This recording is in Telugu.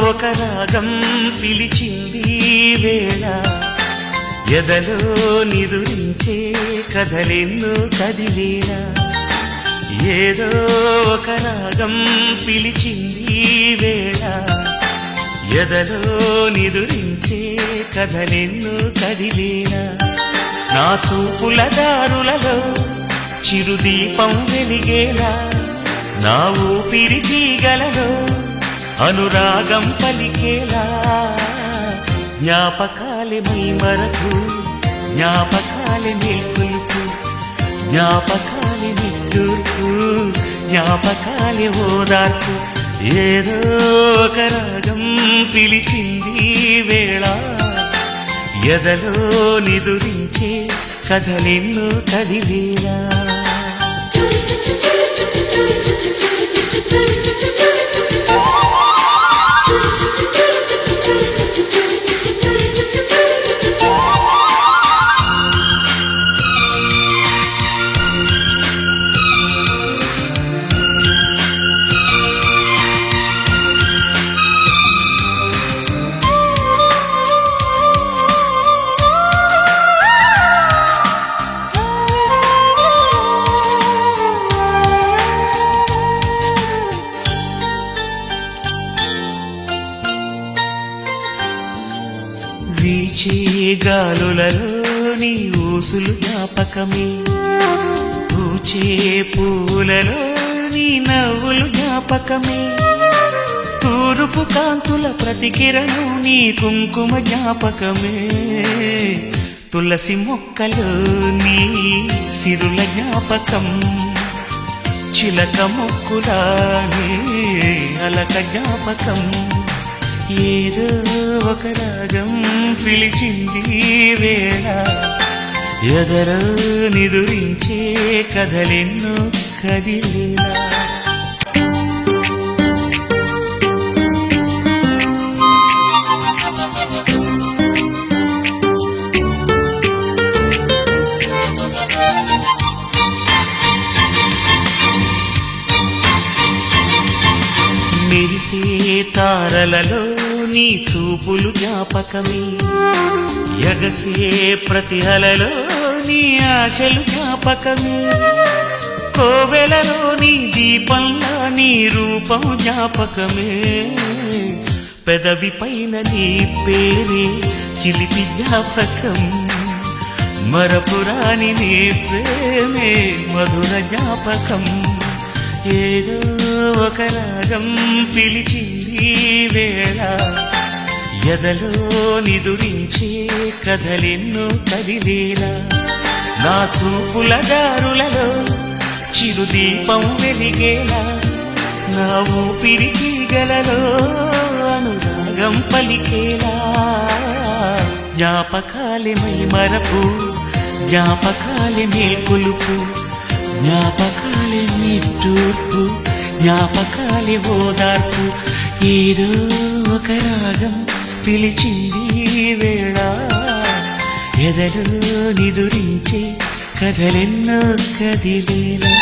ఒక రాగం పిలిచింది వేళ ఎదలో నిదురించే కథలెన్నో కదిలేలా ఏదో ఒక రాగం పిలిచింది వేళ ఎదలో నిదురించే కథలెన్నో కదిలేలా నా చూపుల దారులలో చిరుదీపం వెలిగేలా నా ఊపిరి తీగలలో అనురాగం పలికేలా జ్ఞాపకాలే మైమరకు జ్ఞాపకాలే మేల్కొలుపు జ్ఞాపకాలే నిట్టూర్పు జ్ఞాపకాలే ఓదార్పు ఏదో ఒక రాగం పిలిచింది వేళ ఎదలో నిదురించే కథలెన్నో కదిలేలా వీచే గాలులలో నీ ఊసులు జ్ఞాపకమే పూచే పూలలో నీ నవ్వులు జ్ఞాపకమే తూరుపు కాంతుల ప్రతికిరణం నీ కుంకుమ జ్ఞాపకమే తులసి మొక్కలో నీ సిరుల జ్ఞాపకం చిలక మొక్కులా నీ అలక జ్ఞాపకం ఏదో ఒక రాగం పిలిచింది వేళ ఎదరో నిదురించే కథలెన్నో కదిలేలా మెరిసే తారలలో నీ చూపులు జ్ఞాపకమే ఎగసే ప్రతి అలలో నీ ఆశలు జ్ఞాపకమే కోవెలలో నీ దీపంలో నీ రూపం జ్ఞాపకమే పెదవి పైన నీ పేరే చిలిపి జ్ఞాపకం మరపురాని నీ ప్రేమే మధుర జ్ఞాపకం ఏదో ఒక రాగం పిలిచింది వేళ ఎదలో నిదురించే కథలెన్నో కదిలేలా నా చూపుల దారులలో చిరుదీపం వెలిగేలా నా ఊపిరి తీగలలో అనురాగం పలికేలా జ్ఞాపకాలే మైమరపు జ్ఞాపకాలే మేల్కొలుపు జ్ఞాపకాలే నిట్టూర్పు జ్ఞాపకాలే ఓదార్పు ఏదో ఒక రాగం పిలిచింది వేళ ఎదలో నిదురించే కథలెన్నో కదిలేలా